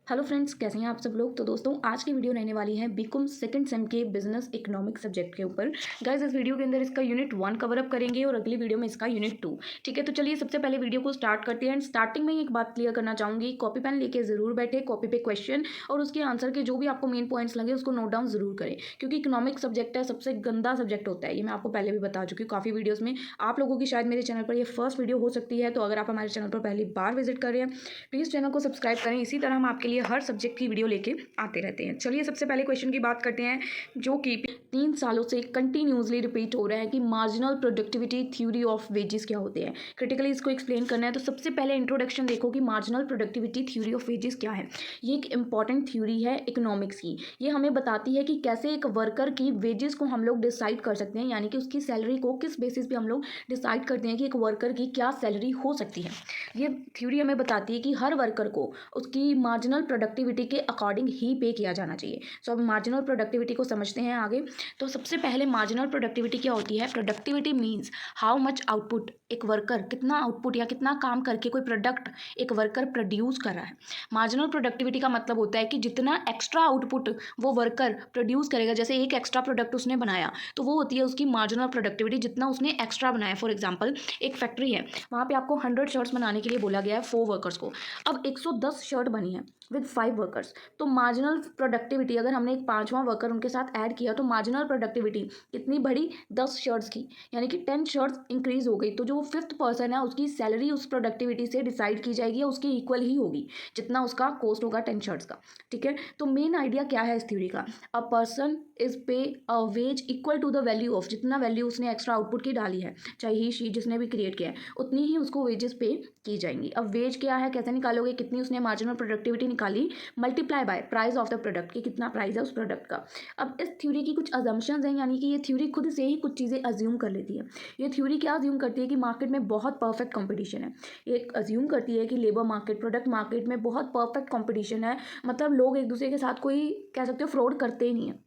Hello friends, कैसे हैं आप सब लोग। तो दोस्तों, आज की वीडियो रहने वाली है बीकॉम सेकंड सेम के बिजनेस इकोनॉमिक सब्जेक्ट के ऊपर। गाइस, इस वीडियो के अंदर इसका यूनिट 1 कवर अप करेंगे और अगली वीडियो में इसका यूनिट 2। ठीक है, तो चलिए सबसे पहले वीडियो को स्टार्ट करते हैं। एंड स्टार्टिंग में ही एक बात क्लियर करना चाहूँगी, कॉपी पेन लेके ज़रूर बैठे, कॉपी पे क्वेश्चन और उसके आंसर के जो भी आपको मेन पॉइंट्स लगे उसको नोट डाउन ज़रूर करें, क्योंकि इकोनॉमिक सब्जेक्ट है, सबसे गंदा सब्जेक्ट होता है। ये मैं आपको पहले भी बता चुकी हूँ काफ़ी वीडियोज़ में। आप लोगों की शायद मेरे चैनल पर ये फर्स्ट वीडियो हो सकती है, तो अगर आप हमारे चैनल पर पहली बार विजिट कर रहे हैं, प्लीज़ चैनल को सब्सक्राइब करें। इसी तरह हम आपके लिए हर सब्जेक्ट की वीडियो लेके आते रहते हैं। चलिए सबसे पहले क्वेश्चन की बात करते हैं, जो कि 3 सालों से कंटिन्यूसली रिपीट हो रहा है कि marginal productivity theory of wages क्या होते हैं। क्रिटिकली इसको एक्सप्लेन करना है, तो सबसे पहले इंट्रोडक्शन देखो कि marginal productivity theory of wages क्या है। ये एक इंपॉर्टेंट थ्योरी है इकोनॉमिक्स की। ये हमें बताती है कि कैसे एक वर्कर की वेजेस को हम लोग डिसाइड कर सकते हैं, यानी कि उसकी सैलरी को किस बेसिस पे हम लोग डिसाइड करते हैं कि एक वर्कर की क्या सैलरी हो सकती है। ये थ्योरी हमें बताती है कि हर वर्कर को उसकी मार्जिनल प्रोडक्टिविटी के अकॉर्डिंग ही पे किया जाना चाहिए। सो अब मार्जिनल प्रोडक्टिविटी को समझते हैं आगे। तो सबसे पहले मार्जिनल प्रोडक्टिविटी क्या होती है। Productivity means how much output, एक वर्कर कितना आउटपुट या कितना काम करके कोई प्रोडक्ट एक वर्कर प्रोड्यूस कर रहा है। मार्जिनल प्रोडक्टिविटी का मतलब होता है कि जितना एक्स्ट्रा आउटपुट वो वर्कर प्रोड्यूस करेगा, जैसे एक एक्स्ट्रा प्रोडक्ट उसने बनाया तो वो होती है उसकी मार्जिनल प्रोडक्टिविटी, जितना उसने एक्स्ट्रा बनाया। फॉर एग्जाम्पल, एक फैक्ट्री है, वहाँ पे आपको 100 शर्ट्स बनाने के लिए बोला गया है 4 वर्कर्स को। अब 110 शर्ट बनी है विद 5 वर्कर्स, तो मार्जिनल प्रोडक्टिविटी अगर हमने एक 5वां वर्कर उनके साथ ऐड किया तो मार्जिनल प्रोडक्टिविटी कितनी बढ़ी, 10 शर्ट्स की, यानी कि 10 शर्ट्स इंक्रीज हो गई। तो जो 5th पर्सन है उसकी सैलरी उस प्रोडक्टिविटी से डिसाइड की जाएगी या उसके इक्वल ही होगी जितना उसका कॉस्ट होगा 10 शर्ट्स का। ठीक है, तो मेन आइडिया क्या है इस थ्योरी का। अ person is pay a wage equal to the value of, जितना वैल्यू उसने एक्स्ट्रा आउटपुट की डाली है, चाहे ही शी जिसने भी क्रिएट किया है, उतनी ही उसको वेजेस पे की जाएंगी। अब वेज क्या है, कैसे निकालोगे, कितनी उसने मार्जिनल प्रोडक्टिविटी निकाली, multiply by price of the product, कि कितना प्राइस है उस प्रोडक्ट का। अब इस थ्योरी की कुछ अजम्पशंस हैं, यानी कि ये थ्योरी खुद से ही कुछ चीज़ें अज्यूम कर लेती है। ये थ्योरी क्या अज्यूम करती है कि मार्केट में बहुत परफेक्ट कंपटीशन है। ये अज्यूम करती है कि लेबर मार्केट, प्रोडक्ट मार्केट में बहुत परफेक्ट कंपटीशन है, मतलब लोग एक दूसरे के साथ कोई कह सकते हो फ्रॉड करते ही नहीं है।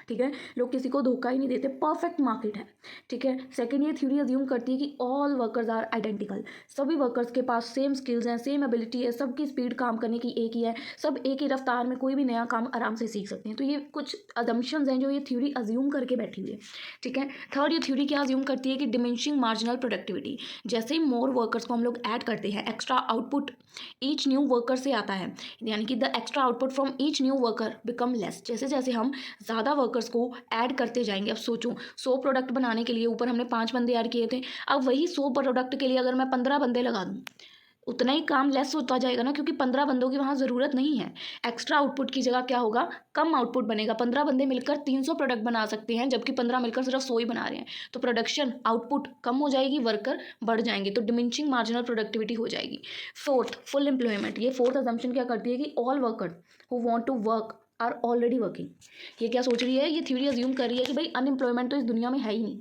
ठीक है, लोग किसी को धोखा ही नहीं देते, परफेक्ट मार्केट है। ठीक है, सेकंड, ये थ्योरी अज्यूम करती है कि ऑल वर्कर्स आर आइडेंटिकल, सभी वर्कर्स के पास सेम स्किल्स हैं, सेम एबिलिटी है, सबकी स्पीड काम करने की एक ही है, सब एक ही रफ्तार में कोई भी नया काम आराम से सीख सकते हैं। तो ये कुछ अजम्पशंस हैं जो ये थ्योरी अज्यूम करके बैठी हुई है। ठीक है, थर्ड, ये थ्योरी क्या अज्यूम करती है कि डिमिनिशिंग मार्जिनल प्रोडक्टिविटी, जैसे ही मोर वर्कर्स को हम लोग ऐड करते हैं, extra output each new worker से आता है, यानी कि the extra output from each new worker become less. जैसे जैसे हम ज़्यादा वर्कर्स को ऐड करते जाएंगे, अब सोचो 100 प्रोडक्ट बनाने के लिए ऊपर हमने 5 बंदे ऐड किए थे, अब वही 100 प्रोडक्ट के लिए अगर मैं 15 बंदे लगा दूँ, उतना ही काम लेस होता जाएगा ना, क्योंकि 15 बंदों की वहाँ ज़रूरत नहीं है। एक्स्ट्रा आउटपुट की जगह क्या होगा, कम आउटपुट बनेगा। 15 बंदे मिलकर 300 प्रोडक्ट बना सकते हैं, जबकि 15 मिलकर सिर्फ 100 ही बना रहे हैं। तो प्रोडक्शन आउटपुट कम हो जाएगी, वर्कर बढ़ जाएंगे, तो डिमिनिशिंग मार्जिनल प्रोडक्टिविटी हो जाएगी। Fourth, full employment. ये फोर्थ अजम्पशन क्या करती है कि all worker who want to work are already working. ये क्या सोच रही है, ये थ्योरी अज्यूम कर रही है कि भाई अनएम्प्लॉयमेंट तो इस दुनिया में है ही नहीं,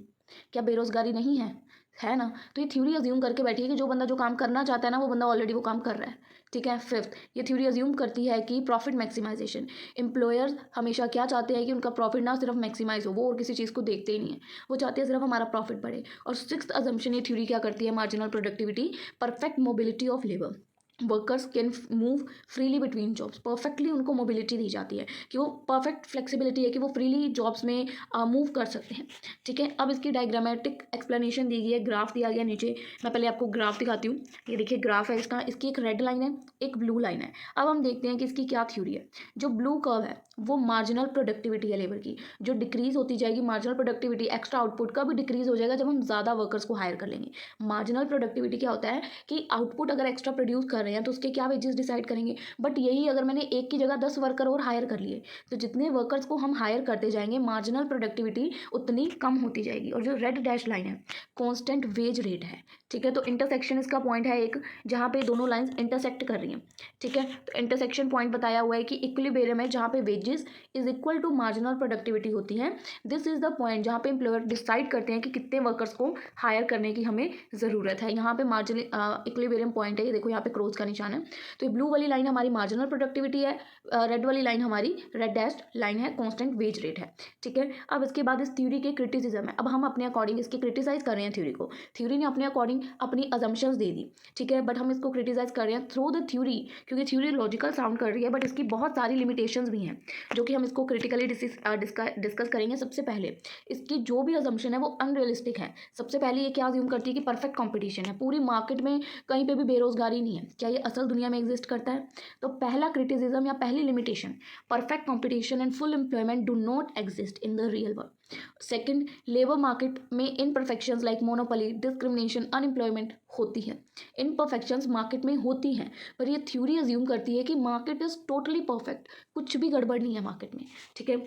क्या बेरोजगारी नहीं है ना। तो ये थ्योरी अज्यूम करके बैठी है कि जो बंदा जो काम करना चाहता है ना, वो बंदा ऑलरेडी वो काम कर रहा है। ठीक है, फिफ्थ, ये थ्योरी अज्यूम करती है कि प्रॉफिट मैक्सिमाइजेशन, एम्प्लॉयर्स हमेशा क्या चाहते हैं कि उनका प्रॉफिट ना सिर्फ मैक्सिमाइज हो, वो और किसी चीज़ को देखते ही नहीं है, वो चाहते हैं सिर्फ हमारा प्रॉफिट बढ़े। और सिक्स्थ अजम्पशन ये थ्योरी क्या करती है, marginal productivity, perfect mobility of labour, workers can move freely between jobs. Perfectly उनको मोबिलिटी दी जाती है कि वो परफेक्ट फ्लेक्सिबिलिटी है कि वो फ्रीली जॉब्स में मूव कर सकते हैं। ठीक है, अब इसकी डायग्रामेटिक एक्सप्लेनेशन दी गई है, ग्राफ दिया गया नीचे। मैं पहले आपको ग्राफ दिखाती हूँ। ये देखिए ग्राफ है इसका, इसकी एक रेड लाइन है, एक ब्लू लाइन है। अब हम देखते हैं कि इसकी क्या थ्योरी है। जो ब्लू कर्व है वो मार्जिनल प्रोडक्टिविटी है लेबर की, जो डिक्रीज होती जाएगी मार्जिनल प्रोडक्टिविटी, एक्स्ट्रा आउटपुट का भी डिक्रीज हो जाएगा जब हम ज़्यादा वर्कर्स को हायर कर लेंगे। मार्जिनल प्रोडक्टिविटी क्या होता है कि आउटपुट अगर एक्स्ट्रा प्रोड्यूस कर रहे हैं तो उसके क्या वेजेस डिसाइड करेंगे, बट यही अगर मैंने एक की जगह 10 वर्कर और हायर कर लिए, तो जितने वर्कर्स को हम हायर करते जाएंगे मार्जिनल प्रोडक्टिविटी उतनी कम होती जाएगी। और जो रेड डैश लाइन है कॉन्स्टेंट वेज रेट है। ठीक है, तो इंटरसेक्शन इसका पॉइंट है एक, जहाँ पे दोनों लाइंस इंटरसेक्ट कर रही हैं। ठीक है, तो इंटरसेक्शन पॉइंट बताया हुआ है कि इक्विलिब्रियम है, जहाँ पे wages is equal to marginal productivity होती है। दिस इज द पॉइंट जहाँ पे एम्प्लॉयर डिसाइड करते हैं कि कितने वर्कर्स को हायर करने की हमें ज़रूरत है। यहाँ पे मार्जिनल इक्विलिब्रियम पॉइंट है, ये देखो यहाँ पे क्रॉस का निशान है। तो ये ब्लू वाली लाइन हमारी मार्जिनल प्रोडक्टिविटी है, रेड वाली लाइन हमारी रेड डैश्ड लाइन है कांस्टेंट वेज रेट है। ठीक है, अब इसके बाद इस थ्योरी के क्रिटिसिज्म है। अब हम अपने अकॉर्डिंग इसके क्रिटिसाइज कर रहे हैं थ्योरी को। थ्योरी ने अपने अकॉर्डिंग अपनी अजम्पशंस दे दी, ठीक है, बट हम इसको क्रिटिसाइज कर रहे हैं थ्रू द थ्योरी, क्योंकि थ्योरी लॉजिकल साउंड कर रही है बट इसकी बहुत सारी लिमिटेशंस भी हैं जो कि हम इसको क्रिटिकली डिस्कस करेंगे। सबसे पहले इसकी जो भी अजम्पशन है वो अनरियलिस्टिक है। सबसे पहले ये क्या अज्यूम करती है कि परफेक्ट कंपटीशन है, पूरी मार्केट में कहीं पे भी बेरोजगारी नहीं है। क्या ये असल दुनिया में एग्जिस्ट करता है? तो पहला क्रिटिसिज्म या पहली limitation, perfect competition and full employment do not exist in the real world. Second, labour market में इनपरफेक्शंस लाइक मोनोपोली, डिस्क्रिमिनेशन, अनएम्प्लॉयमेंट होती है। इनपरफेक्शंस मार्केट में होती हैं, पर ये थ्योरी अज्यूम करती है कि मार्केट इज टोटली परफेक्ट, कुछ भी गड़बड़ नहीं है मार्केट में। ठीक है,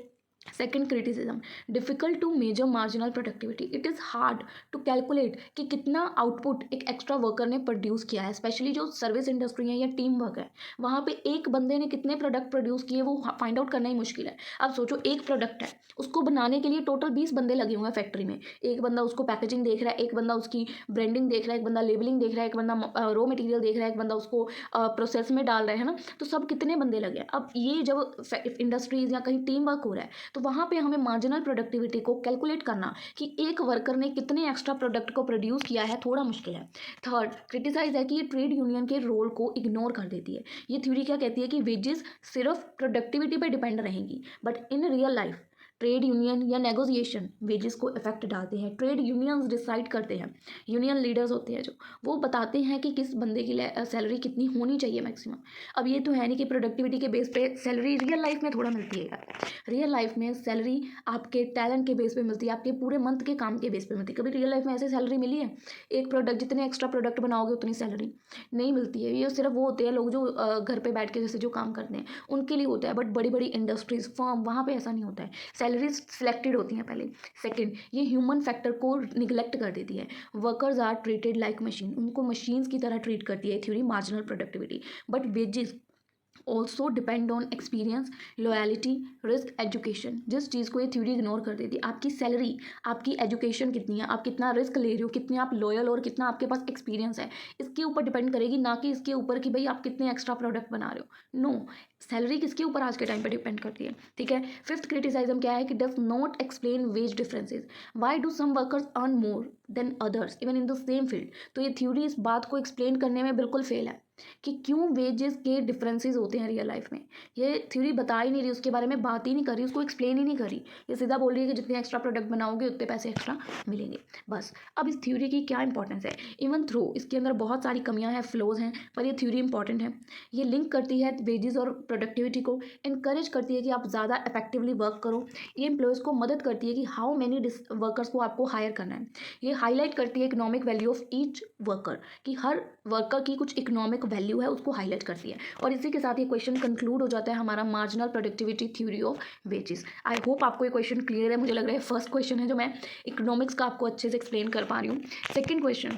second criticism, difficult to measure marginal productivity. It is hard to calculate कि कितना आउटपुट एक एक्स्ट्रा वर्कर ने प्रोड्यूस किया है, स्पेशली जो सर्विस इंडस्ट्री है या टीम वर्क है, वहाँ पे एक बंदे ने कितने प्रोडक्ट प्रोड्यूस किए वो फाइंड आउट करना ही मुश्किल है। अब सोचो एक प्रोडक्ट है, उसको बनाने के लिए टोटल 20 बंदे लगे हुए हैं फैक्ट्री में। एक बंदा उसको पैकेजिंग देख रहा है, एक बंदा उसकी ब्रांडिंग देख रहा है, एक बंदा लेबलिंग देख रहा है, एक बंदा रॉ मटेरियल देख रहा है, एक बंदा उसको प्रोसेस में डाल रहा है ना। तो सब कितने बंदे लगे हैं? अब ये जब इंडस्ट्रीज या कहीं टीम वर्क हो रहा है तो वहाँ पे हमें मार्जिनल प्रोडक्टिविटी को कैलकुलेट करना कि एक वर्कर ने कितने एक्स्ट्रा प्रोडक्ट को प्रोड्यूस किया है, थोड़ा मुश्किल है। थर्ड क्रिटिसाइज है कि ये ट्रेड यूनियन के रोल को इग्नोर कर देती है। ये थ्योरी क्या कहती है कि वेजेस सिर्फ प्रोडक्टिविटी पर डिपेंड रहेंगी, but in real life trade union या नेगोशिएशन वेजेस को इफेक्ट डालते हैं। ट्रेड यूनियंस डिसाइड करते हैं, यूनियन लीडर्स होते हैं जो, वो बताते हैं कि किस बंदे की सैलरी कितनी होनी चाहिए मैक्सिमम। अब ये तो है नहीं कि प्रोडक्टिविटी के बेस पे सैलरी रियल लाइफ में थोड़ा मिलती है यार। रियल लाइफ में सैलरी आपके टैलेंट के बेस पे मिलती है, आपके पूरे मंथ के काम के बेस पे मिलती है। कभी रियल लाइफ में ऐसे सैलरी मिली है? एक प्रोडक्ट जितने एक्स्ट्रा प्रोडक्ट बनाओगे उतनी सैलरी नहीं मिलती है। ये सिर्फ वो होते हैं लोग जो घर पे बैठ के जैसे जो काम करते हैं उनके लिए होता है, बट बड़ी बड़ी इंडस्ट्रीज फर्म वहाँ पे ऐसा नहीं होता है। सैलरीज सिलेक्टेड होती हैं पहले। सेकंड, ये ह्यूमन फैक्टर को निगलेक्ट कर देती है। Workers are treated like machine, उनको मशीन्स की तरह ट्रीट करती है theory marginal productivity. But wages also depend on experience, loyalty, risk, education. जिस चीज़ को ये थ्योरी इग्नोर कर देती है, आपकी सैलरी, आपकी एजुकेशन कितनी है, आप कितना रिस्क ले रहे हो, कितने आप लॉयल और कितना आपके पास एक्सपीरियंस है, इसके ऊपर डिपेंड करेगी, ना कि इसके ऊपर कि भाई आप कितने एक्स्ट्रा प्रोडक्ट बना रहे हो। नो, सैलरी किसके ऊपर आज के टाइम पे डिपेंड करती है। ठीक है, फिफ्थ क्रिटिसाइज्म क्या है कि does not explain wage differences. Why do some workers earn more than others even in the same field. तो ये थ्योरी इस बात को एक्सप्लेन करने में बिल्कुल फेल है कि क्यों वेजेस के डिफरेंसेस होते हैं रियल लाइफ में। ये थ्योरी बता ही नहीं रही, उसके बारे में बात ही नहीं कर रही, उसको एक्सप्लेन ही नहीं करी। ये सीधा बोल रही है कि जितने एक्स्ट्रा प्रोडक्ट बनाओगे उतने पैसे एक्स्ट्रा मिलेंगे, बस। अब इस थ्योरी की क्या इंपॉर्टेंस है? इवन थ्रो इसके अंदर बहुत सारी कमियां हैं, फ्लोज हैं, पर ये थ्योरी इंपॉर्टेंट है। ये लिंक करती है वेजेस और प्रोडक्टिविटी को, इनकरेज करती है कि आप ज़्यादा इफेक्टिवली वर्क करो। ये एम्प्लॉयज़ को मदद करती है कि हाउ मैनी वर्कर्स को आपको हायर करना है। ये हाईलाइट करती है economic value of each worker, कि हर वर्कर की कुछ इकोनॉमिक वैल्यू है, उसको हाईलाइट करती है। और इसी के साथ ये क्वेश्चन कंक्लूड हो जाता है हमारा marginal productivity theory of wages. I hope आपको ये क्वेश्चन क्लियर है। मुझे लग रहा है फर्स्ट क्वेश्चन है जो मैं इकोनॉमिक्स का आपको अच्छे से एक्सप्लेन कर पा रही हूँ। सेकेंड क्वेश्चन,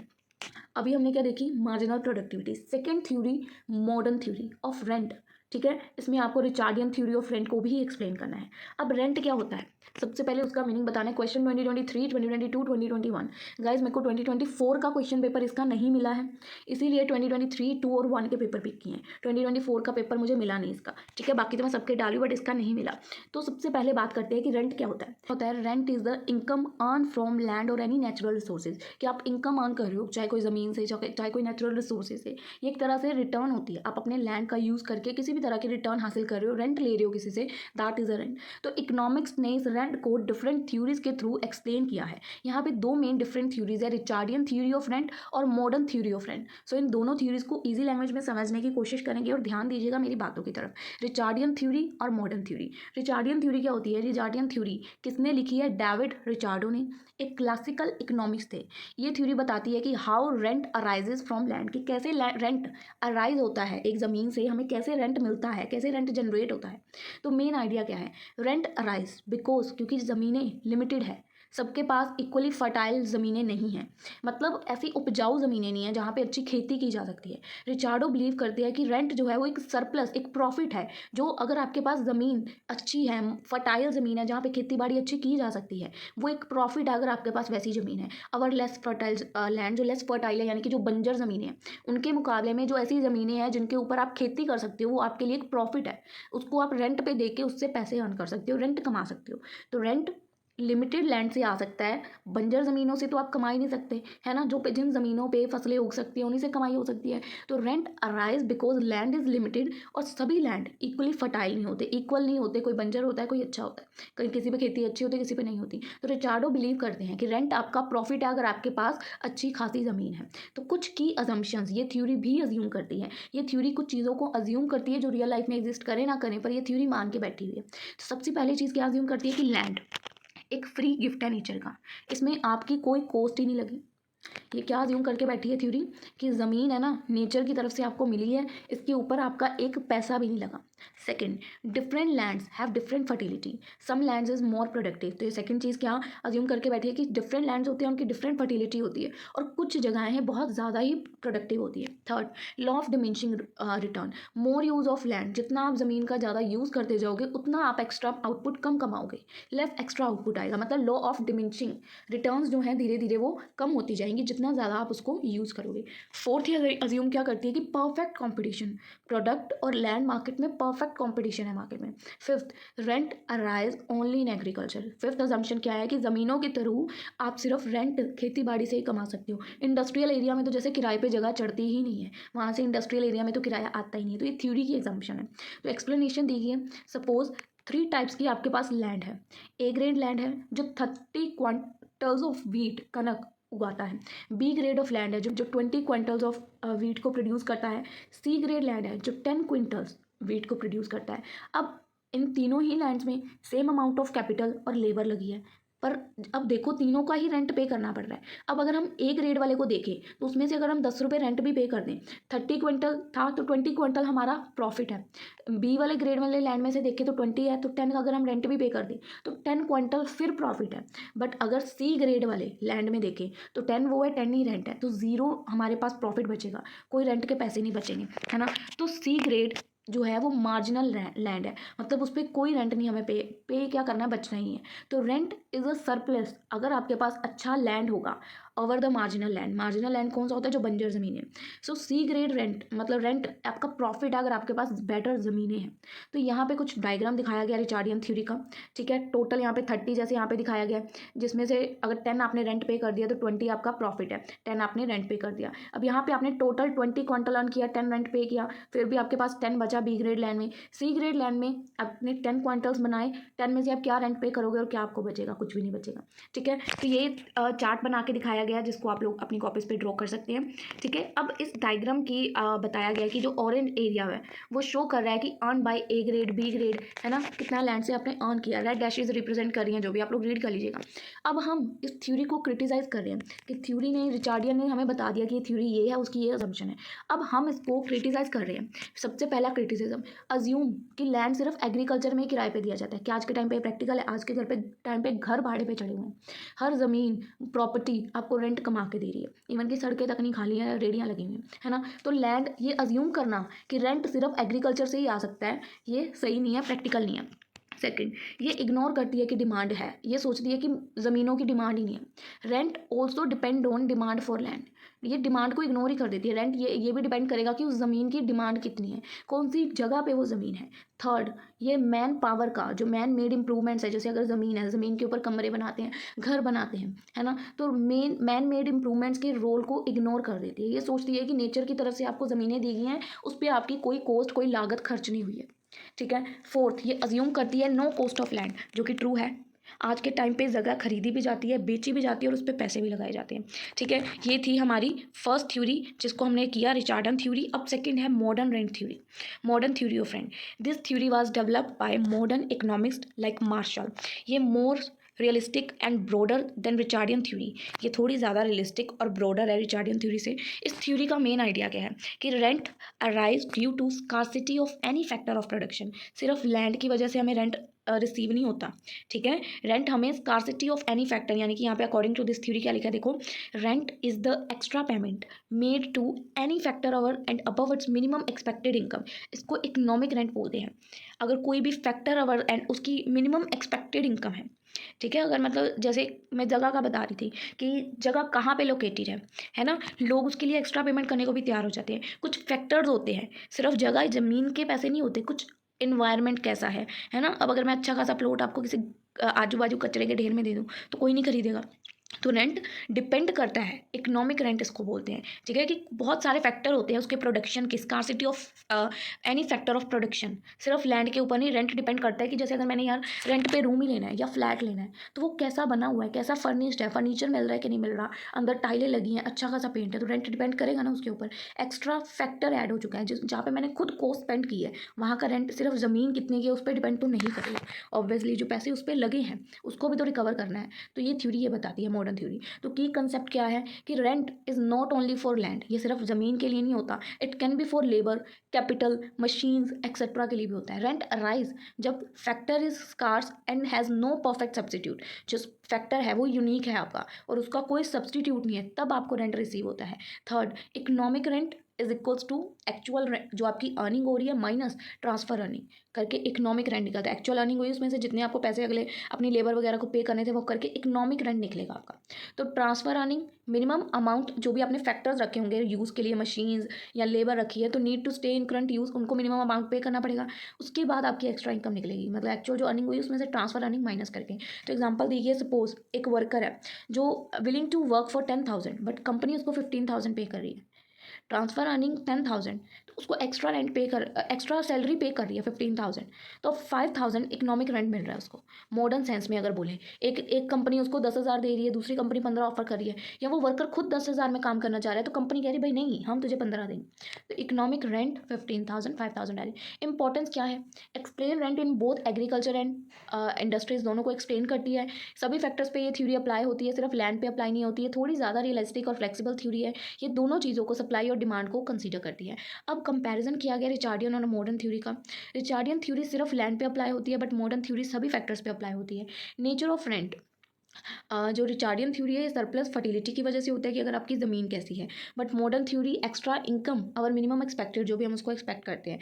अभी हमने क्या देखी? Marginal productivity. Second theory modern theory of rent. ठीक है, इसमें आपको रिचार्डियन थ्योरी ऑफ रेंट को भी एक्सप्लेन करना है। अब रेंट क्या होता है, सबसे पहले उसका मीनिंग बताना है। क्वेश्चन 2023, 2022, 2021 गाइज, मेरे को 2024 का क्वेश्चन पेपर इसका नहीं मिला है, इसीलिए 2023, 2 और 1 के पेपर पिक किए हैं। 2024 का पेपर मुझे मिला नहीं इसका। ठीक है, बाकी तो मैं सबके डाली, बट इसका नहीं मिला। तो सबसे पहले बात करते हैं कि रेंट क्या होता है। Rent is the income earn from land और एनी नेचुरल रिसोर्सेज, कि आप इनकम अर्न कर रहे हो, चाहे कोई ज़मीन से, चाहे कोई नेचुरल रिसोर्सेज से। ये एक तरह से रिटर्न होती है, आप अपने लैंड का यूज़ करके किसी भी तरह की रिटर्न हासिल कर रहे हो, रेंट ले रहे हो किसी से, दैट इज अ रेंट। तो इकोनॉमिक्स ने इस रेंट को डिफरेंट थ्योरीज के थ्रू एक्सप्लेन किया है। यहाँ पे 2 मेन डिफरेंट थ्योरीज है, रिचार्डियन थ्योरी ऑफ रेंट और मॉडर्न थ्योरी ऑफ रेंट। सो इन दोनों थ्योरीज को इजी लैंग्वेज में समझने की कोशिश करेंगे, और ध्यान दीजिएगा मेरी बातों की तरफ। रिचार्डियन थ्योरी और मॉडर्न थ्योरी। रिचार्डियन थ्योरी क्या होती है? रिचार्डियन थ्योरी किसने लिखी है? डेविड रिचार्डो ने, एक क्लासिकल इकोनॉमिक्स थे। ये थ्योरी बताती है कि how rent arises from land, कि कैसे रेंट अराइज होता है एक ज़मीन से, हमें कैसे रेंट मिलता है, कैसे रेंट जनरेट होता है। तो मेन आइडिया क्या है? रेंट अराइज बिकॉज, क्योंकि ज़मीनें लिमिटेड है, सबके पास इक्वली फर्टाइल ज़मीनें नहीं हैं, मतलब ऐसी उपजाऊ ज़मीनें नहीं हैं जहाँ पे अच्छी खेती की जा सकती है। रिचार्डो बिलीव करते हैं कि रेंट जो है वो एक सरप्लस, एक प्रॉफिट है, जो अगर आपके पास ज़मीन अच्छी है, फर्टाइल ज़मीन है जहाँ पे खेती बाड़ी अच्छी की जा सकती है, वो एक प्रॉफिट है अगर आपके पास वैसी ज़मीन है। अगर लेस फर्टाइल लैंड, जो लेस फर्टाइल है यानी कि जो बंजर ज़मीनें हैं, उनके मुकाबले में जो ऐसी ज़मीनें हैं जिनके ऊपर आप खेती कर सकते हो, वो आपके लिए एक प्रॉफिट है। उसको आप रेंट पे दे के उससे पैसे अर्न कर सकते हो, रेंट कमा सकते हो। तो रेंट लिमिटेड लैंड से आ सकता है, बंजर ज़मीनों से तो आप कमा ही नहीं सकते, है ना। जो जिन ज़मीनों पे फसलें उग सकती हैं उन्हीं से कमाई हो सकती है। तो rent arise because land is limited, और सभी लैंड इक्वली फर्टाइल नहीं होते, इक्वल नहीं होते, कोई बंजर होता है, कोई अच्छा होता है, कहीं किसी पे खेती अच्छी होती है, किसी पे नहीं होती। तो रिचार्डो बिलीव करते हैं कि रेंट आपका प्रॉफिट है अगर आपके पास अच्छी खासी ज़मीन है। तो कुछ की अजम्पशंस ये थ्योरी भी अज्यूम करती है, ये थ्योरी कुछ चीज़ों को अज्यूम करती है जो रियल लाइफ में एग्जिस्ट करें ना करें, पर ये थ्योरी मान के बैठी हुई है। तो सबसे पहली चीज़ क्या अज्यूम करती है कि लैंड एक फ्री गिफ्ट है नेचर का, इसमें आपकी कोई कॉस्ट ही नहीं लगी। ये क्या अज्यूम करके बैठी है थ्योरी कि ज़मीन है ना, नेचर की तरफ से आपको मिली है, इसके ऊपर आपका एक पैसा भी नहीं लगा। Second, different lands have different fertility, some lands is more productive. तो ये सेकंड चीज़ क्या अज्यूम करके बैठी है कि डिफरेंट लैंड्स होते हैं, उनकी डिफरेंट फर्टिलिटी होती है, और कुछ जगहें हैं बहुत ज़्यादा ही प्रोडक्टिव होती है। Third, law of diminishing return, more use of land, जितना आप ज़मीन का ज़्यादा यूज़ करते जाओगे उतना आप एक्स्ट्रा आउटपुट कम कमाओगे, लेस एक्स्ट्रा आउटपुट आएगा। मतलब लॉ ऑफ डिमिनिशिंग रिटर्न्स जो हैं धीरे धीरे वो कम होती जाएंगी जितना ज़्यादा आप उसको यूज़ करोगे। फोर्थ ये अज्यूम क्या करती है कि परफेक्ट कंपटीशन, प्रोडक्ट और लैंड मार्केट में परफेक्ट कंपटीशन है मार्केट में। Fifth, rent arise only in agriculture, fifth assumption क्या है कि ज़मीनों के थ्रू आप सिर्फ रेंट, खेती बाड़ी से ही कमा सकते हो। इंडस्ट्रियल एरिया में तो जैसे किराए पे जगह चढ़ती ही नहीं है, वहाँ से इंडस्ट्रियल एरिया में तो किराया आता ही नहीं है। तो ये थ्योरी की एग्जाम्पशन है। तो एक्सप्लेनेशन देखिए, सपोज 3 टाइप्स की आपके पास लैंड है। ए ग्रेड लैंड है जो 30 क्वांटल्स ऑफ व्हीट, कनक उगाता है। बी ग्रेड ऑफ लैंड है जो 20 क्विंटल्स ऑफ व्हीट को प्रोड्यूस करता है। सी ग्रेड लैंड है जो 10 क्विंटल्स व्हीट को प्रोड्यूस करता है। अब इन तीनों ही लैंड्स में सेम अमाउंट ऑफ कैपिटल और लेबर लगी है, पर अब देखो तीनों का ही रेंट पे करना पड़ रहा है। अब अगर हम ए ग्रेड वाले को देखें तो उसमें से अगर हम 10 रुपये रेंट भी पे कर दें, 30 क्विंटल था तो 20 क्विंटल हमारा प्रॉफिट है। बी वाले ग्रेड वाले लैंड में से देखें तो 20 है, तो 10 अगर हम रेंट भी पे कर दें तो 10 क्विंटल फिर प्रॉफिट है। बट अगर सी ग्रेड वाले लैंड में देखें तो 10 वो है, 10 ही रेंट है, तो 0 हमारे पास प्रॉफिट बचेगा, कोई रेंट के पैसे नहीं बचेंगे, है ना। तो सी ग्रेड जो है वो मार्जिनल लैंड है, मतलब उस पर कोई रेंट नहीं, हमें पे क्या करना है, बचना ही है। तो रेंट इज़ अ सरप्लस अगर आपके पास अच्छा लैंड होगा over the marginal land. Marginal land कौन सा होता है, जो बंजर ज़मीन है। सो सी ग्रेड रेंट मतलब रेंट आपका प्रॉफिट है अगर आपके पास बेटर ज़मीनें हैं। तो यहाँ पे कुछ डायग्राम दिखाया गया रिचार्डियन थ्योरी का, ठीक है। टोटल यहाँ पे 30 जैसे यहाँ पे दिखाया गया है, जिसमें से अगर 10 आपने रेंट पे कर दिया तो 20 आपका प्रॉफिट है, 10 आपने रेंट पे कर दिया। अब यहाँ पे आपने टोटल 20 क्विंटल अर्न किया, 10 रेंट पे किया, फिर भी आपके पास 10 बचा बी ग्रेड लैंड में। सी ग्रेड लैंड में आपने 10 क्विंटल्स बनाए, 10 में से आप क्या रेंट पे करोगे और क्या आपको बचेगा, कुछ भी नहीं बचेगा, ठीक है। तो ये चार्ट बना के दिखाया गया जिसको आप लोग अपनी कॉपीज पे ड्रॉ कर सकते हैं, ठीक है। अब इस डायग्राम की बताया गया कि जो ऑरेंज एरिया है वो शो कर रहा है कि earn by A grade, B grade, है ना, कितना लैंड से आपने अर्न किया। रेड डैशेज रिप्रेजेंट कर रही हैं, जो भी आप लोग रीड कर लीजिएगा। अब हम इस थ्योरी को क्रिटिसाइज कर रहे हैं कि थ्योरी ने, रिचार्डियन ने हमें बता दिया कि ये थ्योरी ये है, उसकी ये असम्पशन है। अब हम इसको क्रिटिसाइज कर रहे हैं। सबसे पहला क्रिटिसिज्म, अज्यूम कि लैंड सिर्फ एग्रीकल्चर में ही किराए पे दिया जाता है। क्या आज के टाइम पे प्रैक्टिकल है? आज के टाइम पे घर भाड़े पे चढ़े हुए हैं, हर ज़मीन प्रॉपर्टी आपको रेंट कमा के दे रही है, इवन की सड़कें तक नहीं खाली है, रेडियाँ लगी हुई हैं, है ना। तो लैंड, ये अज्यूम करना कि रेंट सिर्फ एग्रीकल्चर से ही आ सकता है, ये सही नहीं है, प्रैक्टिकल नहीं है। सेकंड, ये इग्नोर करती है कि डिमांड है, ये सोचती है कि ज़मीनों की डिमांड ही नहीं है। Rent also depend on demand for land, ये डिमांड को इग्नोर ही कर देती है। रेंट ये भी डिपेंड करेगा कि उस ज़मीन की डिमांड कितनी है, कौन सी जगह पे वो ज़मीन है। थर्ड, ये मैन पावर का जो मैन मेड इंप्रूवमेंट्स है, जैसे अगर ज़मीन है, ज़मीन के ऊपर कमरे बनाते हैं, घर बनाते हैं, है ना, तो मैन मेड इंप्रूवमेंट्स के रोल को इग्नोर कर देती है। ये सोचती है कि नेचर की तरफ से आपको ज़मीनें दी गई हैं, उस पर आपकी कोई कॉस्ट, कोई लागत खर्च नहीं हुई है, ठीक है। फोर्थ, ये अज्यूम करती है नो कॉस्ट ऑफ लैंड, जो कि ट्रू है। आज के टाइम पे जगह खरीदी भी जाती है, बेची भी जाती है, और उस पर पैसे भी लगाए जाते हैं, ठीक है। ये थी हमारी फर्स्ट थ्योरी जिसको हमने किया रिचार्डन थ्योरी। अब सेकंड है modern rent theory, modern theory of rent. This theory was developed by modern economist like Marshall. ये more realistic and broader than Ricardian theory. ये थोड़ी ज़्यादा रियलिस्टिक और ब्रॉडर है रिचार्डियन थ्योरी से। इस थ्योरी का मेन आइडिया क्या है कि rent arise due to scarcity of any factor of production. सिर्फ लैंड की वजह से हमें रेंट रिसीव नहीं होता, ठीक है। रेंट हमें स्कार्सिटी ऑफ एनी फैक्टर, यानी कि यहाँ पे अकॉर्डिंग टू दिस थ्योरी क्या लिखा है देखो, rent is the extra payment made to any factor over and above its minimum expected income. इसको इकोनॉमिक रेंट बोलते हैं। अगर कोई भी फैक्टर ओवर एंड उसकी मिनिमम एक्सपेक्टेड इनकम है, ठीक है। अगर मतलब जैसे मैं जगह का बता रही थी कि जगह कहाँ पे लोकेटेड है ना, लोग उसके लिए एक्स्ट्रा पेमेंट करने को भी तैयार हो जाते हैं। कुछ फैक्टर्स होते हैं, सिर्फ जगह ज़मीन के पैसे नहीं होते, कुछ इन्वायरमेंट कैसा है ना। अब अगर मैं अच्छा खासा प्लॉट आपको किसी आजू बाजू कचरे के ढेर में दे दूँ तो कोई नहीं खरीदेगा। तो रेंट डिपेंड करता है, इकोनॉमिक रेंट इसको बोलते हैं, ठीक है। कि बहुत सारे फैक्टर होते हैं उसके प्रोडक्शन की, scarcity of any factor of production. सिर्फ लैंड के ऊपर नहीं रेंट डिपेंड करता है कि जैसे अगर मैंने यार रेंट पे रूम ही लेना है या फ्लैट लेना है तो वो कैसा बना हुआ है, कैसा फर्निश्ड है, फर्नीचर मिल रहा है कि नहीं मिल रहा, अंदर टाइलें लगी हैं, अच्छा खासा पेंट है, तो रेंट डिपेंड करेगा ना उसके ऊपर। एक्स्ट्रा फैक्टर ऐड हो चुका है जहाँ पे मैंने खुद कॉस्ट स्पेंड की है, वहाँ का रेंट सिर्फ ज़मीन कितने की है उस पर डिपेंड तो नहीं करेगा। ऑब्वियसली जो पैसे उस पर लगे हैं उसको भी तो रिकवर करना है। तो ये थ्योरी ये बताती है मॉडर्न थ्योरी। तो की कंसेप्ट क्या है कि rent is not only for land, ये सिर्फ ज़मीन के लिए नहीं होता, it can be for labour, capital, machines etcetera के लिए भी होता है। रेंट अराइज जब factor is scarce and has no perfect substitute, जो फैक्टर है वो यूनिक है आपका और उसका कोई सब्सटीट्यूट नहीं है, तब आपको रेंट रिसीव होता है। Third, economic rent is equals to actual rent, जो आपकी अर्निंग हो रही है माइनस ट्रांसफर अर्निंग करके इकोनॉमिक रेंट निकलता है। एक्चुअल अर्निंग हुई उसमें से जितने आपको पैसे अगले अपनी लेबर वगैरह को पे करने थे वो करके इकोनॉमिक रेंट निकलेगा आपका। तो ट्रांसफर अर्निंग मिनिमम अमाउंट जो भी आपने फैक्टर्स रखे होंगे यूज़ के लिए, मशीन्स या लेबर रखी है तो need to stay in current use, उनको मिनिमम अमाउंट पे करना पड़ेगा, उसके बाद आपकी एक्स्ट्रा इनकम निकलेगी। मतलब एक्चुअल जो अर्निंग हुई उसमें से ट्रांसफर अर्निंग माइनस करके। तो एग्जांपल देखिए, सपोज एक वर्कर है जो willing to work for 10,000 but company उसको 15,000 पे कर रही है, ट्रांसफर अर्निंग 10,000, तो उसको एक्स्ट्रा रेंट पे कर, एक्स्ट्रा सैलरी पे कर रही है 15,000, तो 5,000 इकोनॉमिक रेंट मिल रहा है उसको। मॉडर्न सेंस में अगर बोलें, एक कंपनी उसको 10,000 दे रही है, दूसरी कंपनी 15 ऑफर कर रही है, या वो वर्कर खुद 10,000 में काम करना चाह रहा है तो कंपनी कह रही है भाई नहीं हम तुझे 15 देंगे, तो इकोनॉमिक रेंट 15,000 5,000 आ रही है। इंपॉर्टेंस क्या है, explain rent in both agriculture and industries, दोनों को एक्सप्लेन करती है। सभी फैक्टर्स पे ये थ्योरी अप्लाई होती है, सिर्फ लैंड पे अप्लाई नहीं होती है। थोड़ी ज़्यादा रियलिस्टिक और फ्लेक्सिबल थ्योरी है, ये दोनों चीज़ों को, सप्लाई और डिमांड को कंसीडर करती है। अब कंपैरिजन किया गया रिचार्डियन और मॉडर्न थ्योरी का। रिचार्डियन थ्योरी सिर्फ लैंड पे अप्लाई होती है बट मॉडर्न थ्योरी सभी फैक्टर्स पे अप्लाई होती है। नेचर ऑफ रेंट, जो रिचार्डियन थ्योरी है सरप्लस फर्टिलिटी की वजह से होता है कि अगर आपकी ज़मीन कैसी है, but modern theory extra income और मिनिमम एक्सपेक्टेड, जो भी हम उसको एक्सपेक्ट करते हैं।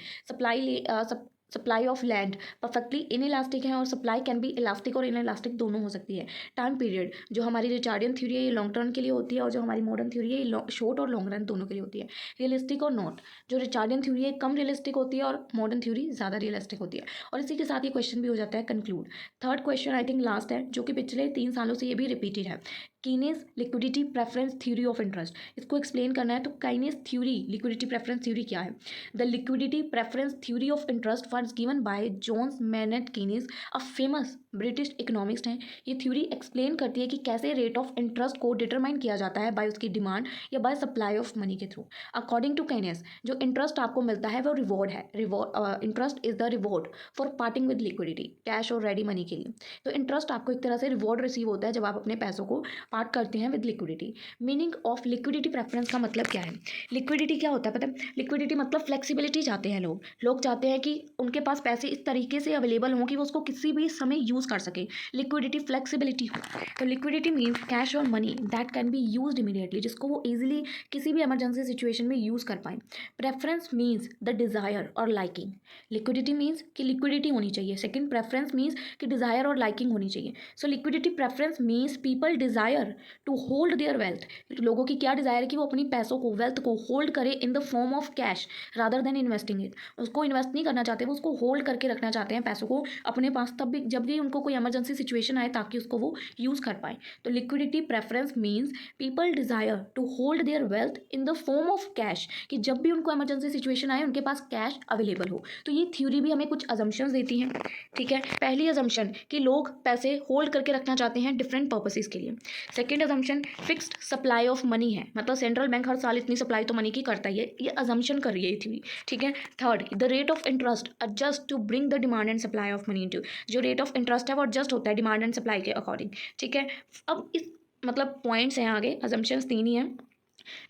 Supply of land perfectly inelastic है और सप्लाई कैन बी इलास्टिक और इनइलास्टिक दोनों हो सकती है। टाइम पीरियड, जो हमारी रिचार्डियन थ्योरी है ये लॉन्ग टर्म के लिए होती है और जो हमारी मॉडर्न थ्योरी है ये शॉर्ट और लॉन्ग रन दोनों के लिए होती है। रियलिस्टिक और नॉट, जो रिचार्डियन थ्योरी है कम रियलिस्टिक होती है और मॉडर्न थ्योरी ज़्यादा रियलिस्टिक होती है। और इसी के साथ ये क्वेश्चन भी हो जाता है conclude. Third question I think last है, जो कि पिछले 3 सालों से ये भी रिपीटेड है। Keynes liquidity preference theory of interest, इसको एक्सप्लेन करना है। तो Keynes theory liquidity preference theory क्या है? The liquidity preference theory of interest was given by John Maynard Keynes, a famous British economist हैं। ये थ्योरी एक्सप्लेन करती है कि कैसे रेट ऑफ इंटरेस्ट को डिटरमाइन किया जाता है बाय उसकी डिमांड या बाय सप्लाई ऑफ मनी के थ्रू। अकॉर्डिंग टू काइनेस, जो इंटरेस्ट आपको मिलता है वो रिवॉर्ड है। Interest is the reward for parting with liquidity, cash और रेडी मनी के लिए। तो इंटरेस्ट आपको एक तरह से रिवॉर्ड रिसीव होता है जब आप अपने पैसों को पार्ट करते हैं with liquidity. Meaning of liquidity preference का मतलब क्या है? लिक्विडिटी क्या होता है पता है? लिक्विडिटी मतलब फ्लेक्सिबिलिटी चाहते हैं लोग चाहते हैं कि उनके पास पैसे इस तरीके से अवेलेबल हों कि वो उसको किसी भी समय यूज़ कर सके, लिक्विडिटी फ्लेक्सिबिलिटी हो। तो लिक्विडिटी मीन्स कैश और money that can be used immediately, जिसको वो ईजिली किसी भी इमरजेंसी सिचुएशन में यूज़ कर पाएँ। प्रेफरेंस मीन्स द डिज़ायर और लाइकिंग। लिक्विडिटी मीन्स कि लिक्विडिटी होनी चाहिए। सेकेंड, प्रेफरेंस मीन्स कि डिज़ायर और लाइकिंग होनी चाहिए। So liquidity preference means people desire to hold their wealth, लोगों की क्या डिज़ायर है कि वो अपनी पैसों को, वेल्थ को होल्ड करे इन the form of cash rather than investing it. उसको इन्वेस्ट नहीं करना चाहते, वो उसको होल्ड करके रखना चाहते हैं पैसों को अपने पास, तब भी जब भी उनको कोई इमरजेंसी सिचुएशन आए ताकि उसको वो यूज़ कर पाए। तो liquidity preference means people desire to hold their wealth in the form of cash, कि जब भी उनको इमरजेंसी सिचुएशन आए उनके पास कैश अवेलेबल हो। तो ये थ्योरी भी हमें कुछ अजम्पशंस देती हैं, ठीक है। पहली अजम्पशन कि लोग पैसे होल्ड करके रखना चाहते हैं डिफरेंट पर्पसेस के लिए। Second assumption, fixed supply of money है, मतलब सेंट्रल बैंक हर साल इतनी सप्लाई तो मनी की करता ही है, ये अजम्पशन कर रही है थी, ठीक है। Third, the rate of interest adjust to bring the demand and supply of money into, जो रेट ऑफ इंटरेस्ट है वो एडजस्ट होता है डिमांड एंड सप्लाई के अकॉर्डिंग, ठीक है। अब इस मतलब पॉइंट्स हैं आगे, अजम्पशंस 3 ही हैं।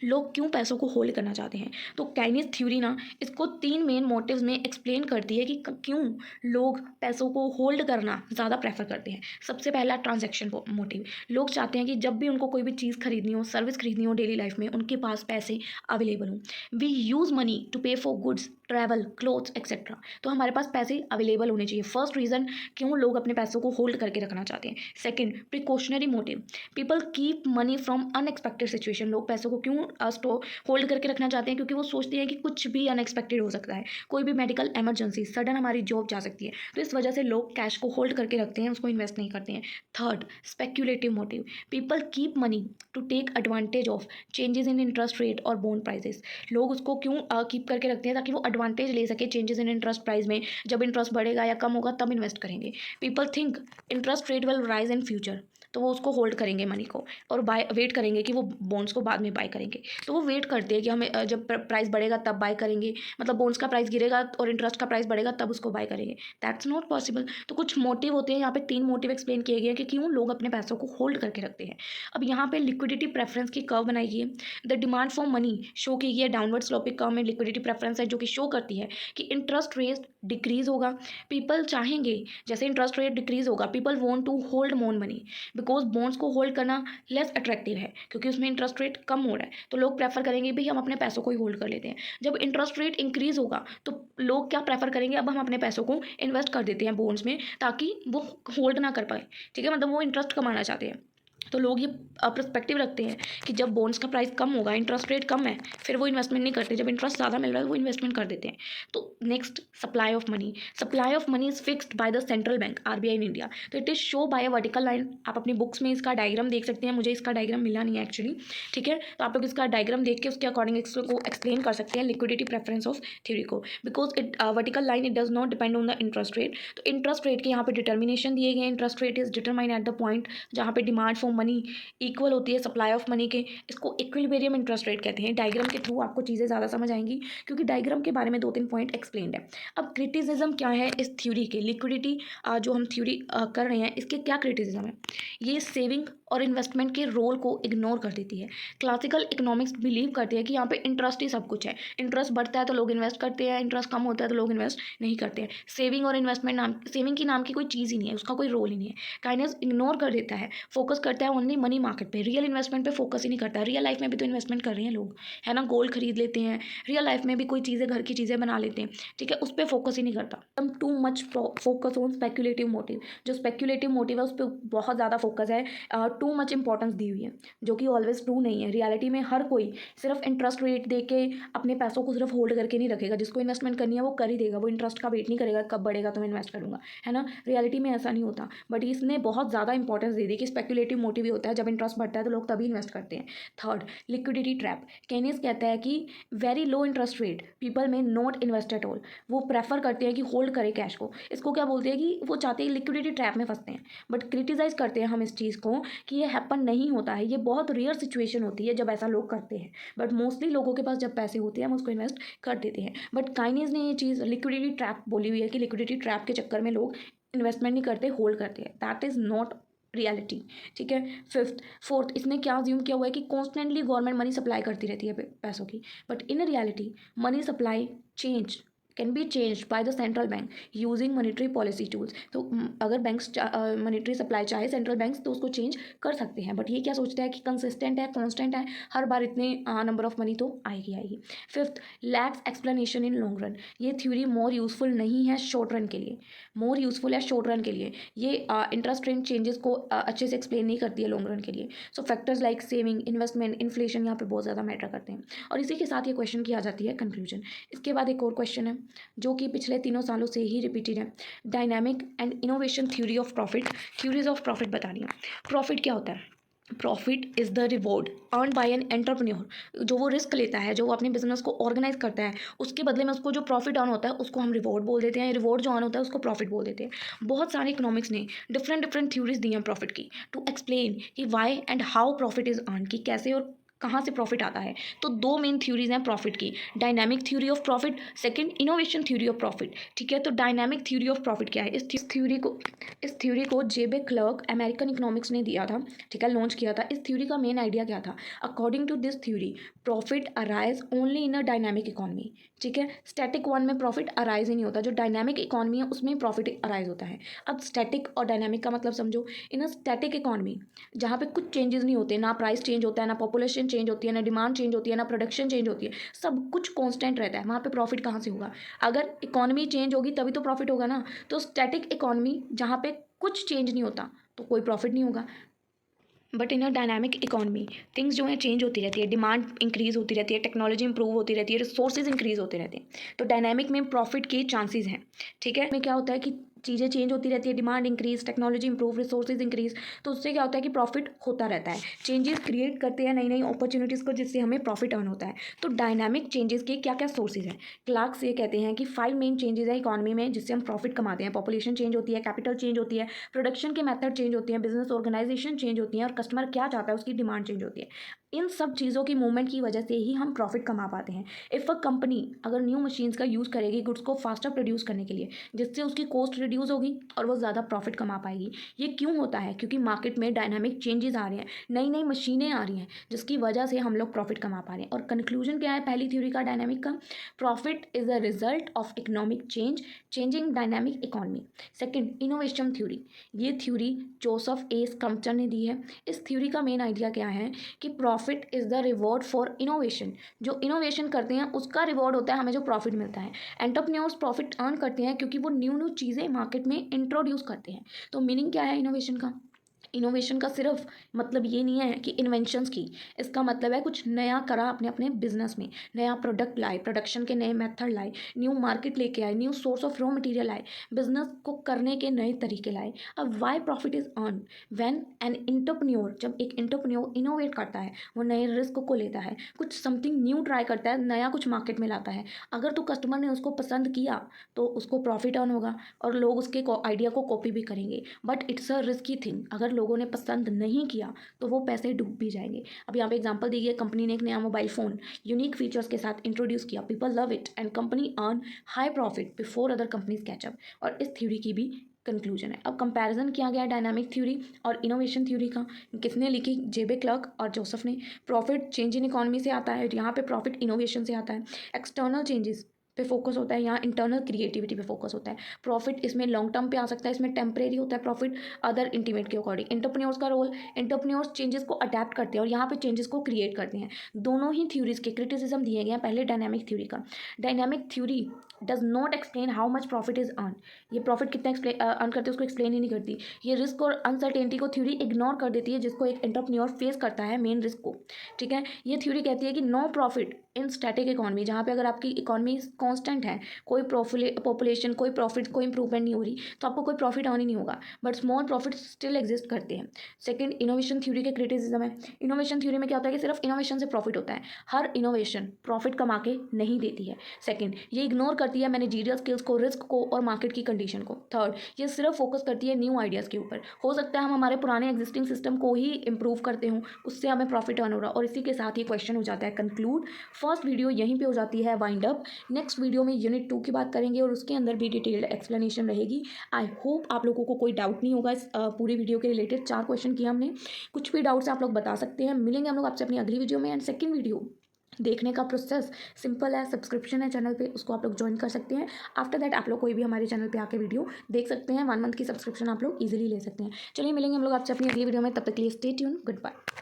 लोग क्यों पैसों को होल्ड करना चाहते हैं, तो काइनेस थ्योरी ना इसको 3 मेन मोटिव्स में एक्सप्लेन करती है कि क्यों लोग पैसों को होल्ड करना ज़्यादा प्रेफर करते हैं। सबसे पहला ट्रांजैक्शन मोटिव, लोग चाहते हैं कि जब भी उनको कोई भी चीज़ खरीदनी हो, सर्विस खरीदनी हो डेली लाइफ में, उनके पास पैसे अवेलेबल हों। वी यूज़ मनी टू पे for goods, travel, clothes etcetera, तो हमारे पास पैसे अवेलेबल होने चाहिए। फर्स्ट रीज़न क्यों लोग अपने पैसों को होल्ड करके रखना चाहते हैं। Second, precautionary motive, people keep money from unexpected situation, लोग पैसों को क्यों स्टोर होल्ड करके रखना चाहते हैं, क्योंकि वो सोचते हैं कि कुछ भी अनएक्सपेक्टेड हो सकता है, कोई भी मेडिकल इमरजेंसी, सडन हमारी जॉब जा सकती है, तो इस वजह से लोग कैश को होल्ड करके रखते हैं, उसको इन्वेस्ट नहीं करते हैं। Third, speculative motive, people keep money to take advantage of changes in interest rate और बॉन्ड प्राइजेस, लोग उसको क्यों कीप करके रखते हैं, ताकि वो एडवांटेज ले सके चेंजेस इन इंटरेस्ट प्राइस में, जब इंटरेस्ट बढ़ेगा या कम होगा तब इन्वेस्ट करेंगे। People think interest rate will rise in future, तो वो उसको होल्ड करेंगे मनी को, और बाय वेट करेंगे कि वो बॉन्ड्स को बाद में बाय करेंगे, तो वो वेट करते हैं कि हमें जब प्राइस बढ़ेगा तब बाय करेंगे, मतलब बॉन्ड्स का प्राइस गिरेगा और इंटरेस्ट का प्राइस बढ़ेगा तब उसको बाय करेंगे। That's not possible. तो कुछ मोटिव होते हैं यहाँ पे, 3 मोटिव एक्सप्लेन किए गए हैं कि क्यों लोग अपने पैसों को होल्ड करके रखते हैं। अब यहाँ पे लिक्विडिटी प्रेफरेंस की कर्व बनाई गई है, the demand for money show की गई है, डाउनवर्ड स्लोपिक कर्व में लिक्विडिटी प्रेफरेंस है, जो कि शो करती है कि इंटरेस्ट रेट डिक्रीज होगा, पीपल चाहेंगे जैसे इंटरेस्ट रेट डिक्रीज होगा, people want to hold more money, because bonds को होल्ड करना लेस अट्रैक्टिव है, क्योंकि उसमें इंटरेस्ट रेट कम हो रहा है, तो लोग प्रेफर करेंगे भाई हम अपने पैसों को ही होल्ड कर लेते हैं। जब इंटरेस्ट रेट इंक्रीज होगा तो लोग क्या प्रेफर करेंगे, अब हम अपने पैसों को इन्वेस्ट कर देते हैं बॉन्ड्स में, ताकि वो होल्ड ना कर पाए, ठीक है, मतलब वो इंटरेस्ट कमाना चाहते हैं। तो लोग ये पर्सपेक्टिव रखते हैं कि जब बॉन्ड्स का प्राइस कम होगा, इंटरेस्ट रेट कम है, फिर वो इन्वेस्टमेंट नहीं करते, जब इंटरेस्ट ज़्यादा मिल रहा है वो इन्वेस्टमेंट कर देते हैं। तो next, supply of money, supply of money is fixed by the central bank RBI in India, तो it is show by a vertical line. आप अपनी बुक्स में इसका डायग्राम देख सकते हैं, मुझे इसका डायग्राम मिला नहीं है एक्चुअली, ठीक है, तो आप लोग इसका डायग्राम देख के उसके अकॉर्डिंग इसको एक्सप्लेन कर सकते हैं लिक्विडिटी प्रेफरेंस ऑफ थ्योरी को, because it vertical line it does not depend on the interest rate. तो इंटरेस्ट रेट के यहाँ पे डिटर्मिनेशन दिए गए, interest rate is determine at the point जहाँ पे डिमांड फॉर मनी इक्वल होती है सप्लाई ऑफ मनी के, इसको इक्विलिब्रियम इंटरेस्ट रेट कहते हैं। डायग्राम के थ्रू आपको चीज़ें ज़्यादा समझ आएंगी, क्योंकि डायग्राम के बारे में 2-3 पॉइंट एक्सप्लेन्ड है। अब क्रिटिसिज्म क्या है इस थ्योरी के, लिक्विडिटी जो हम थ्योरी कर रहे हैं इसके क्या क्रिटिसिज्म है, ये सेविंग और इन्वेस्टमेंट के रोल को इग्नोर कर देती है। क्लासिकल इकोनॉमिक्स बिलीव करते हैं कि यहाँ पे इंटरेस्ट ही सब कुछ है, इंटरेस्ट बढ़ता है तो लोग इन्वेस्ट करते हैं, इंटरेस्ट कम होता है तो लोग इन्वेस्ट नहीं करते हैं। सेविंग और इन्वेस्टमेंट सेविंग की नाम की कोई चीज़ ही नहीं है, उसका कोई रोल ही नहीं है। काइनेस इग्नोर कर देता है, फोकस करता है ओनली मनी मार्केट पे, रियल इन्वेस्टमेंट पे फोकस ही नहीं करता। रियल लाइफ में भी तो इन्वेस्टमेंट कर रहे हैं लोग, है ना, गोल्ड खरीद लेते हैं, रियल लाइफ में भी कोई चीज़ें घर की चीज़ें बना लेते हैं, ठीक है, उस पर फोकस ही नहीं करता। हम too much focus on speculative motive, जो स्पेक्यूलेटिव मोटिव है उस पर बहुत ज़्यादा फोकस है, टू मच इंपॉर्टेंस दी हुई है, जो कि ऑलवेज ट्रू नहीं है। रियलिटी में हर कोई सिर्फ इंटरेस्ट रेट दे के अपने पैसों को सिर्फ होल्ड करके नहीं रखेगा, जिसको इन्वेस्टमेंट करनी है वो कर ही देगा, वो इंटरेस्ट का वेट नहीं करेगा कब बढ़ेगा तो मैं इन्वेस्ट करूँगा, है ना, रियलिटी में ऐसा नहीं होता। बट इसने बहुत ज़्यादा इंपॉर्टेंस दे दी कि स्पेक्यूलेटिव मोटिव ही होता है, जब इंटरेस्ट बढ़ता है तो लोग तभी इन्वेस्ट करते हैं। थर्ड, लिक्विडिटी ट्रैप, केनीज कहता है कि very low interest rate people में नॉट इन्वेस्ट एट ऑल, वो प्रेफर करते हैं कि होल्ड करें कैश को, इसको क्या बोलते हैं कि वो चाहते हैं लिक्विडिटी ट्रैप में फंसते हैं। बट क्रिटिसाइज करते हैं हम इस चीज़ को कि ये हैपन नहीं होता है, ये बहुत रेयर सिचुएशन होती है जब ऐसा लोग करते हैं, बट मोस्टली लोगों के पास जब पैसे होते हैं हम उसको इन्वेस्ट कर देते हैं। बट काइनीज ने ये चीज़ लिक्विडिटी ट्रैप बोली हुई है कि लिक्विडिटी ट्रैप के चक्कर में लोग इन्वेस्टमेंट नहीं करते, होल्ड करते हैं, दैट इज़ नॉट रियलिटी, ठीक है। फोर्थ, इसमें क्या अज्यूम किया हुआ है कि कॉन्स्टेंटली गवर्नमेंट मनी सप्लाई करती रहती है पैसों की, but in reality money supply change can be change bye the central bank using monetary policy tools. तो अगर बैंक्स मॉनेटरी सप्लाई चाहे सेंट्रल बैंक्स तो उसको चेंज कर सकते हैं, बट ये क्या सोचता है कि कंसिस्टेंट है, कांस्टेंट है, हर बार इतने नंबर ऑफ मनी तो आएगी। Fifth, lakhs explanation in long run, ये थ्योरी मोर यूजफुल नहीं है शॉर्ट रन के लिए, मोर यूजफुल है शॉर्ट रन के लिए, ये इंटरेस्ट रेट चेंजेस को अच्छे से एक्सप्लेन नहीं करती है लॉन्ग रन के लिए। सो factors like saving, investment, inflation यहाँ पे बहुत ज़्यादा मैटर करते हैं। और इसी के साथ ये क्वेश्चन की आ जाती है कंक्लूजन। इसके बाद एक और क्वेश्चन है जो कि पिछले 3 सालों से ही रिपीटेड है, dynamic and innovation theory of profit, theories of profit बतानी है। प्रॉफिट क्या होता है, profit is the reward earn by an entrepreneur. जो वो रिस्क लेता है, जो वो अपने बिजनेस को ऑर्गेनाइज करता है, उसके बदले में उसको जो प्रॉफिट अर्न होता है उसको हम रिवॉर्ड बोल देते हैं। रिवॉर्ड जो अर्न होता है उसको प्रॉफिट बोल देते हैं। बहुत सारे इकोनॉमिक्स ने डिफरेंट डिफरेंट थ्योरीज दी हैं प्रॉफिट की, टू एक्सप्लेन कि why and how profit is earn, कि कैसे और कहाँ से प्रॉफिट आता है। तो दो मेन थ्योरीज हैं प्रॉफिट की, dynamic theory of profit, second innovation theory of profit. ठीक है, तो डायनामिक थ्योरी ऑफ प्रॉफिट क्या है? इस थ्योरी को जेबे क्लर्क अमेरिकन इकोनॉमिक्स ने दिया था, ठीक है, लॉन्च किया था। इस थ्योरी का मेन आइडिया क्या था? According to this theory profit arise only in a dynamic economy. ठीक है, स्टैटिक वन में प्रॉफिट अराइज ही नहीं होता, जो डायनामिक इकोनॉमी है उसमें प्रॉफिट अराइज होता है। अब स्टैटिक और डायनामिक का मतलब समझो। इन अ स्टैटिक इकोनॉमी जहाँ पे कुछ चेंजेस नहीं होते, ना प्राइस चेंज होता है, ना पॉपुलेशन चेंज होती है, ना डिमांड चेंज होती है, ना प्रोडक्शन चेंज होती है, सब कुछ कांस्टेंट रहता है, वहाँ पे प्रॉफिट कहाँ से होगा? अगर इकोनॉमी चेंज होगी तभी तो प्रॉफिट होगा ना। तो स्टैटिक इकोनॉमी जहाँ पे कुछ चेंज नहीं होता तो कोई प्रॉफिट नहीं होगा। But in a dynamic economy things जो है चेंज होती रहती है, डिमांड इंक्रीज होती रहती है, टेक्नोलॉजी इंप्रूव होती रहती है, रिसोर्सेज इंक्रीज होते रहते हैं। तो डायनामिक में प्रॉफिट के चांसेस हैं। ठीक है, में क्या होता है कि चीज़ें चेंज होती रहती है, demand increase, technology improve, resources increase, तो उससे क्या होता है कि प्रॉफिट होता रहता है। चेंजेस क्रिएट करते हैं नई नई अपॉर्चुनिटीज़ को, जिससे हमें प्रॉफिट अर्न होता है। तो डायनामिक चेंजेस के क्या क्या सोर्सेज हैं? क्लार्क्स ये कहते हैं कि 5 मेन चेंजेस हैं इकोनॉमी में जिससे हम प्रॉफिट कमाते हैं। पॉपुलेशन चेंज होती है, कैपिटल चेंज होती है, प्रोडक्शन के मेथड चेंज होती हैं, बिजनेस ऑर्गेनाइजेशन चेंज होती हैं, और कस्टमर क्या चाहता है उसकी डिमांड चेंज होती है। इन सब चीज़ों की मूवमेंट की वजह से ही हम प्रॉफिट कमा पाते हैं। इफ़ अ कंपनी अगर न्यू मशीन्स का यूज़ करेगी गुड्स को फास्टर प्रोड्यूस करने के लिए, जिससे उसकी कॉस्ट रिड्यूस होगी और वो ज़्यादा प्रॉफिट कमा पाएगी। ये क्यों होता है? क्योंकि मार्केट में डायनामिक चेंजेस आ रहे हैं, नई नई मशीनें आ रही हैं, जिसकी वजह से हम लोग प्रॉफिट कमा पा रहे हैं। और कंक्लूजन क्या है पहली थ्योरी का डायनामिक का? Profit is a result of economic change, changing dynamic economy. Second, innovation theory. ये थ्योरी जोसेफ ए स्कम्पटर ने दी है। इस थ्योरी का मेन आइडिया क्या है कि profit is the reward for innovation. जो इनोवेशन करते हैं उसका रिवॉर्ड होता है हमें जो प्रॉफिट मिलता है। एंटरप्रेन्योर्स प्रॉफिट अर्न करते हैं क्योंकि वो न्यू न्यू चीज़ें मार्केट में इंट्रोड्यूस करते हैं। तो मीनिंग क्या है इनोवेशन का? इनोवेशन का सिर्फ मतलब ये नहीं है कि इन्वेंशंस की, इसका मतलब है कुछ नया करा अपने अपने बिजनेस में, नया प्रोडक्ट लाए, प्रोडक्शन के नए मेथड लाए, न्यू मार्केट लेके आए, new source of raw material लाए, बिजनेस को करने के नए तरीके लाए। अब why profit is earn when an entrepreneur, जब एक एंटरप्रेन्योर इनोवेट करता है, वो नए रिस्क को लेता है, कुछ समथिंग न्यू ट्राई करता है, नया कुछ मार्केट में लाता है। अगर तो कस्टमर ने उसको पसंद किया तो उसको प्रॉफिट अर्न होगा और लोग उसके आइडिया को कॉपी भी करेंगे। But it's a risky thing, अगर लोगों ने पसंद नहीं किया तो वो पैसे डूब भी जाएंगे। अब यहाँ पे एग्जांपल दी गई, कंपनी ने एक नया मोबाइल फ़ोन यूनिक फीचर्स के साथ इंट्रोड्यूस किया, people love it and company earn high profit before other companies catch up. और इस थ्योरी की भी कंक्लूजन है। अब कंपैरिजन किया गया डायनामिक थ्योरी और इनोवेशन थ्योरी का। किसने लिखी? जेबे क्लर्क और जोसेफ ने। प्रॉफिट चेंज इन इकोनॉमी से आता है, यहाँ पे प्रॉफिट इनोवेशन से आता है। एक्सटर्नल चेंजेस पे फोकस होता है, यहाँ इंटरनल क्रिएटिविटी पे फोकस होता है। प्रॉफिट इसमें लॉन्ग टर्म पे आ सकता है, इसमें टेम्परेरी होता है प्रॉफिट, अदर इंटीमेट के अकॉर्डिंग। एंटरप्रेन्योर्स का रोल, एंटरप्रेन्योर्स चेंजेस को अडेप्ट करते हैं और यहाँ पे चेंजेस को क्रिएट करते हैं। दोनों ही थ्योरीज के क्रिटिसिज्म दिए गए हैं। पहले डायनामिक थ्योरी का, dynamic theory does not explain how much profit is earn. ये प्रॉफिट कितना अर्न करते हैं उसको एक्सप्लेन ही नहीं करती। ये रिस्क और अनसर्टेनिटी को थ्योरी इग्नोर कर देती है, जिसको एक एंटरप्रेन्योर फेस करता है, मेन रिस्क को। ठीक है, ये थ्योरी कहती है कि no profit in static economy, जहाँ पे अगर आपकी इकोनॉमी कांस्टेंट है, कोई पॉपुलेशन, कोई प्रॉफिट, कोई इंप्रूवमेंट नहीं हो रही, तो आपको कोई प्रॉफिट अर्न ही नहीं होगा। But small profit still exist करते हैं। सेकंड, इनोवेशन थ्योरी के क्रिटिसिज्म है। इनोवेशन थ्योरी में क्या होता है कि सिर्फ इनोवेशन से प्रॉफिट होता है, हर इनोवेशन प्रॉफिट कमा के नहीं देती है। सेकंड, ये इग्नोर करती है मैनेजरियल स्किल्स को, रिस्क को और मार्केट की कंडीशन को। थर्ड, ये सिर्फ फोकस करती है न्यू आइडियाज़ के ऊपर। हो सकता है हम हमारे पुराने एग्जिस्टिंग सिस्टम को ही इंप्रूव करते हों, उससे हमें प्रॉफिट अर्न हो रहा। और इसी के साथ ये क्वेश्चन हो जाता है कंक्लूड। फर्स्ट वीडियो यहीं पे हो जाती है वाइंड अप। नेक्स्ट वीडियो में यूनिट 2 की बात करेंगे और उसके अंदर भी डिटेल्ड एक्सप्लेनेशन रहेगी। आई होप आप लोगों को कोई डाउट नहीं होगा इस पूरी वीडियो के रिलेटेड। 4 क्वेश्चन किए हमने, कुछ भी डाउट्स आप लोग बता सकते हैं। मिलेंगे हम लोग आपसे अपनी अगली वीडियो में। एंड सेकंड वीडियो देखने का प्रोसेस सिंपल है, सब्सक्रिप्शन है चैनल पे, उसको आप लोग ज्वाइन कर सकते हैं। आफ्टर दैट आप लोग कोई भी हमारे चैनल पे आके वीडियो देख सकते हैं। 1 मंथ की सब्सक्रिप्शन आप लोग इजीली ले सकते हैं। चलिए मिलेंगे हम लोग आपसे अपनी अगली वीडियो में, तब तक के लिए स्टे ट्यून, गुड बाय।